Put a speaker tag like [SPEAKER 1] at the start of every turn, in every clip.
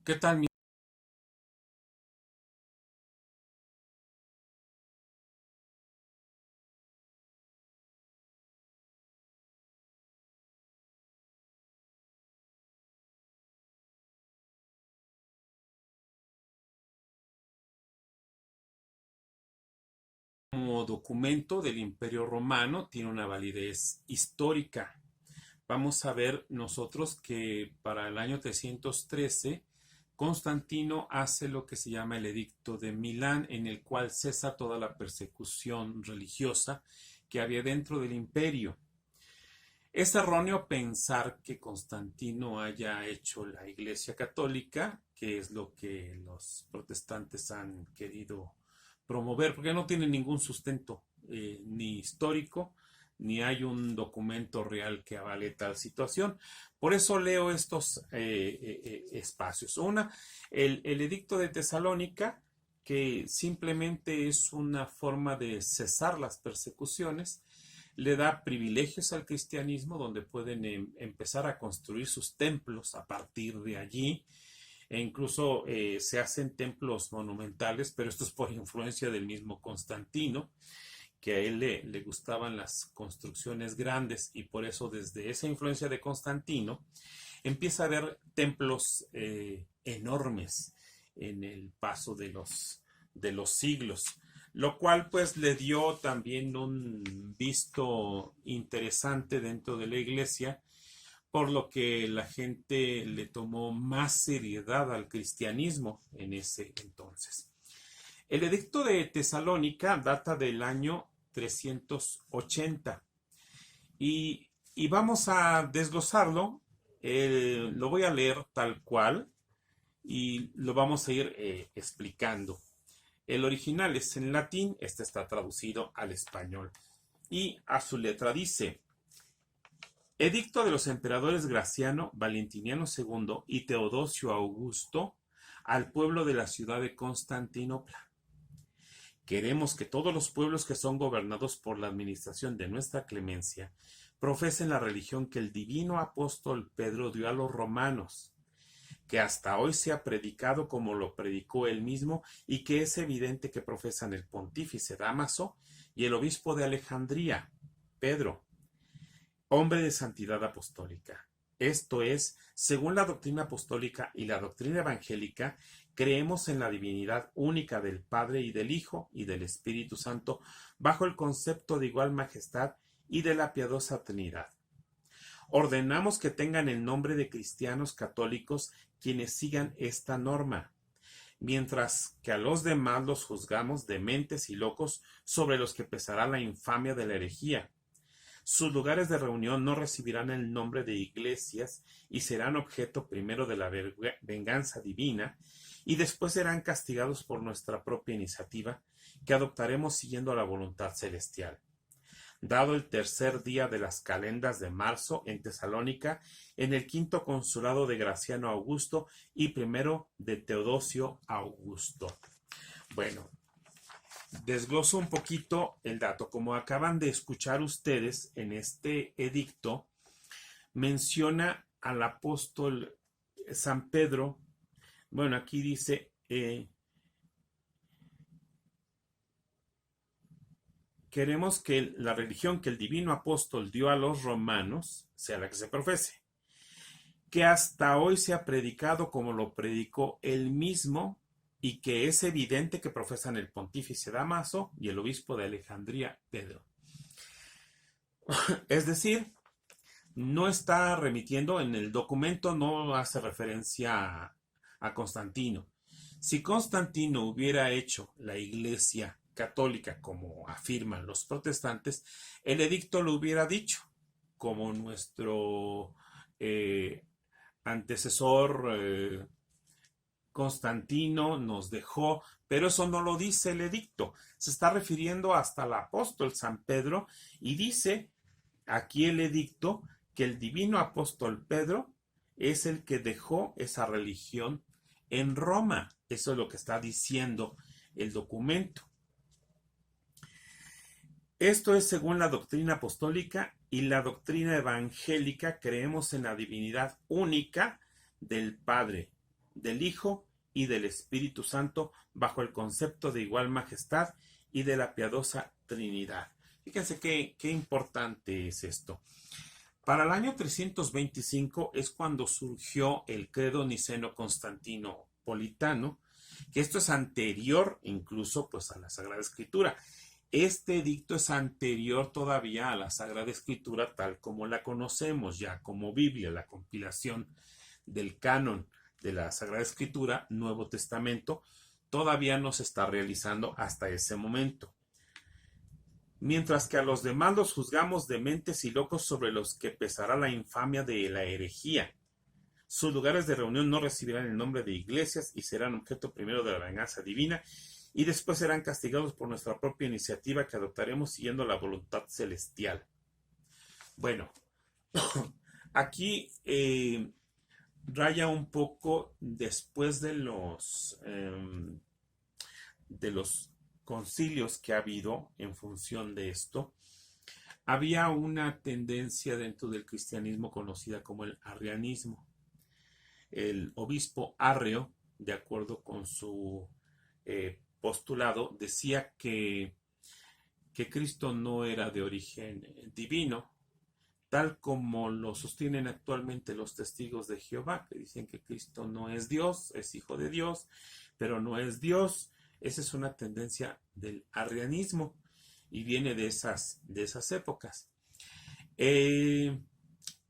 [SPEAKER 1] ¿Qué tal, mi como documento del Imperio Romano tiene una validez histórica? Vamos a ver nosotros que para el año 313 Constantino hace lo que se llama el Edicto de Milán, en el cual cesa toda la persecución religiosa que había dentro del imperio. Es erróneo pensar que Constantino haya hecho la Iglesia Católica, que es lo que los protestantes han querido promover, porque no tiene ningún sustento ni histórico, ni hay un documento real que avale tal situación. Por eso leo estos espacios. El Edicto de Tesalónica, que simplemente es una forma de cesar las persecuciones, le da privilegios al cristianismo donde pueden empezar a construir sus templos a partir de allí, e incluso se hacen templos monumentales, pero esto es por influencia del mismo Constantino, que a él le gustaban las construcciones grandes, y por eso desde esa influencia de Constantino empieza a haber templos enormes en el paso de los siglos, lo cual pues le dio también un visto interesante dentro de la iglesia, por lo que la gente le tomó más seriedad al cristianismo en ese entonces. El edicto de Tesalónica data del año 380 y vamos a desglosarlo. Lo voy a leer tal cual y lo vamos a ir explicando. El original es en latín, este está traducido al español. Y a su letra dice: Edicto de los emperadores Graciano, Valentiniano II y Teodosio Augusto al pueblo de la ciudad de Constantinopla. Queremos que todos los pueblos que son gobernados por la administración de nuestra clemencia profesen la religión que el divino apóstol Pedro dio a los romanos, que hasta hoy se ha predicado como lo predicó él mismo, y que es evidente que profesan el pontífice Dámaso y el obispo de Alejandría, Pedro, hombre de santidad apostólica. Esto es, según la doctrina apostólica y la doctrina evangélica, creemos en la divinidad única del Padre y del Hijo y del Espíritu Santo, bajo el concepto de igual majestad y de la piadosa Trinidad. Ordenamos que tengan el nombre de cristianos católicos quienes sigan esta norma, mientras que a los demás los juzgamos dementes y locos, sobre los que pesará la infamia de la herejía. Sus lugares de reunión no recibirán el nombre de iglesias y serán objeto primero de la venganza divina, y después serán castigados por nuestra propia iniciativa, que adoptaremos siguiendo la voluntad celestial. Dado el tercer día de las calendas de marzo en Tesalónica, en el quinto consulado de Graciano Augusto y primero de Teodosio Augusto. Bueno, desgloso un poquito el dato. Como acaban de escuchar ustedes, en este edicto menciona al apóstol San Pedro. Bueno, aquí dice queremos que la religión que el divino apóstol dio a los romanos sea la que se profese, que hasta hoy se ha predicado como lo predicó él mismo, y que es evidente que profesan el pontífice Dámaso y el obispo de Alejandría, Pedro. Es decir, no está remitiendo en el documento, no hace referencia a Constantino. Si Constantino hubiera hecho la iglesia católica como afirman los protestantes, el edicto lo hubiera dicho, como nuestro antecesor Constantino nos dejó, pero eso no lo dice el edicto. Se está refiriendo hasta el apóstol San Pedro, y dice aquí el edicto que el divino apóstol Pedro es el que dejó esa religión en Roma. Eso es lo que está diciendo el documento. Esto es según la doctrina apostólica y la doctrina evangélica. Creemos en la divinidad única del Padre, del Hijo y del Espíritu Santo, bajo el concepto de igual majestad y de la piadosa Trinidad. Fíjense qué importante es esto. Para el año 325 es cuando surgió el credo niceno-constantinopolitano, que esto es anterior incluso pues a la Sagrada Escritura. Este edicto es anterior todavía a la Sagrada Escritura tal como la conocemos ya como Biblia, la compilación del canon de la Sagrada Escritura, Nuevo Testamento, todavía no se está realizando hasta ese momento. Mientras que a los demás los juzgamos dementes y locos, sobre los que pesará la infamia de la herejía. Sus lugares de reunión no recibirán el nombre de iglesias y serán objeto primero de la venganza divina, y después serán castigados por nuestra propia iniciativa que adoptaremos siguiendo la voluntad celestial. Bueno, aquí raya un poco después de los concilios que ha habido en función de esto. Había una tendencia dentro del cristianismo conocida como el arrianismo. El obispo Arrio, de acuerdo con su postulado, decía que Cristo no era de origen divino, tal como lo sostienen actualmente los testigos de Jehová, que dicen que Cristo no es Dios, es hijo de Dios, pero no es Dios. Esa es una tendencia del arrianismo y viene de esas épocas.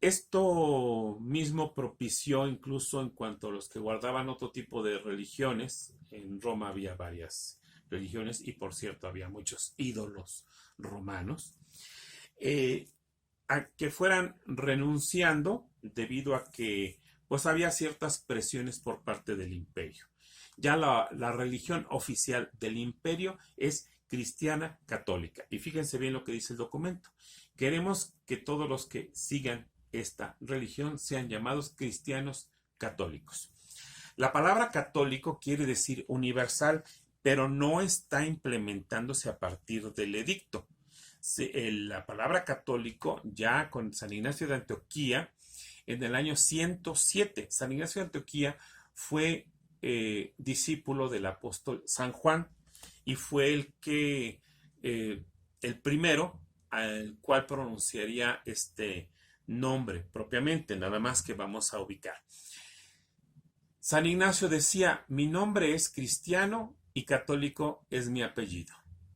[SPEAKER 1] Esto mismo propició incluso en cuanto a los que guardaban otro tipo de religiones. En Roma había varias religiones y por cierto había muchos ídolos romanos, a que fueran renunciando debido a que pues había ciertas presiones por parte del imperio. Ya la religión oficial del imperio es cristiana católica. Y fíjense bien lo que dice el documento. Queremos que todos los que sigan esta religión sean llamados cristianos católicos. La palabra católico quiere decir universal, pero no está implementándose a partir del edicto. La palabra católico ya con San Ignacio de Antioquía en el año 107. San Ignacio de Antioquía fue discípulo del apóstol San Juan y fue el primero al cual pronunciaría este nombre propiamente, nada más que vamos a ubicar. San Ignacio decía: mi nombre es cristiano y católico es mi apellido.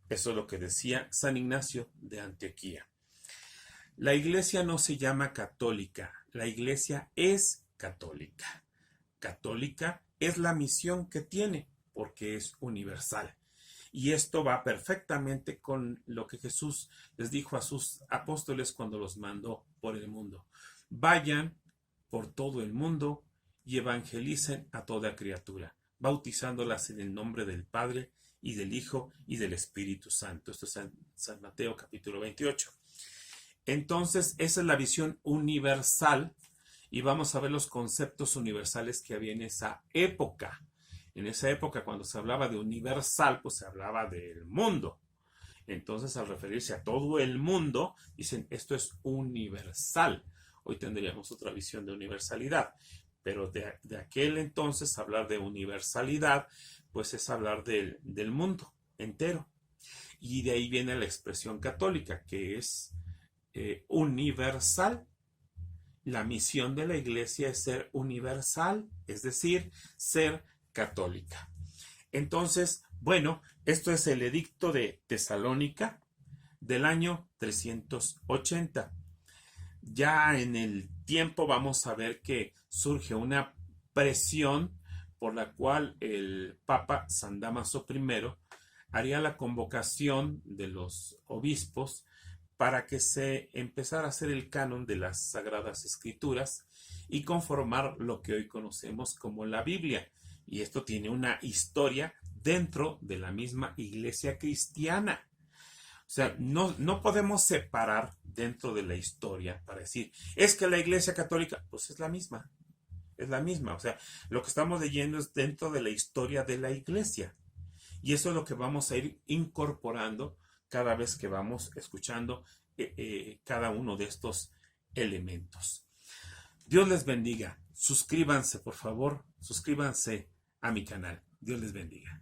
[SPEAKER 1] Eso es lo que decía San Ignacio de Antioquía. La iglesia no se llama católica, la iglesia es católica. Católica es la misión que tiene, porque es universal. Y esto va perfectamente con lo que Jesús les dijo a sus apóstoles cuando los mandó por el mundo. Vayan por todo el mundo y evangelicen a toda criatura, bautizándolas en el nombre del Padre y del Hijo y del Espíritu Santo. Esto es San Mateo capítulo 28. Entonces, esa es la visión universal y vamos a ver los conceptos universales que había en esa época. En esa época, cuando se hablaba de universal, pues se hablaba del mundo. Entonces, al referirse a todo el mundo, dicen, esto es universal. Hoy tendríamos otra visión de universalidad. Pero de aquel entonces, hablar de universalidad, pues es hablar del mundo entero. Y de ahí viene la expresión católica, que es universal. La misión de la iglesia es ser universal, es decir, ser católica. Entonces, bueno, esto es el edicto de Tesalónica del año 380. Ya en el tiempo vamos a ver que surge una presión por la cual el Papa San Dámaso I haría la convocación de los obispos para que se empezara a hacer el canon de las Sagradas Escrituras y conformar lo que hoy conocemos como la Biblia. Y esto tiene una historia dentro de la misma iglesia cristiana. O sea, no podemos separar dentro de la historia para decir, es que la iglesia católica, pues es la misma. Es la misma. O sea, lo que estamos leyendo es dentro de la historia de la iglesia. Y eso es lo que vamos a ir incorporando cada vez que vamos escuchando cada uno de estos elementos. Dios les bendiga. suscríbanse, por favor, suscríbanse a mi canal. Dios les bendiga.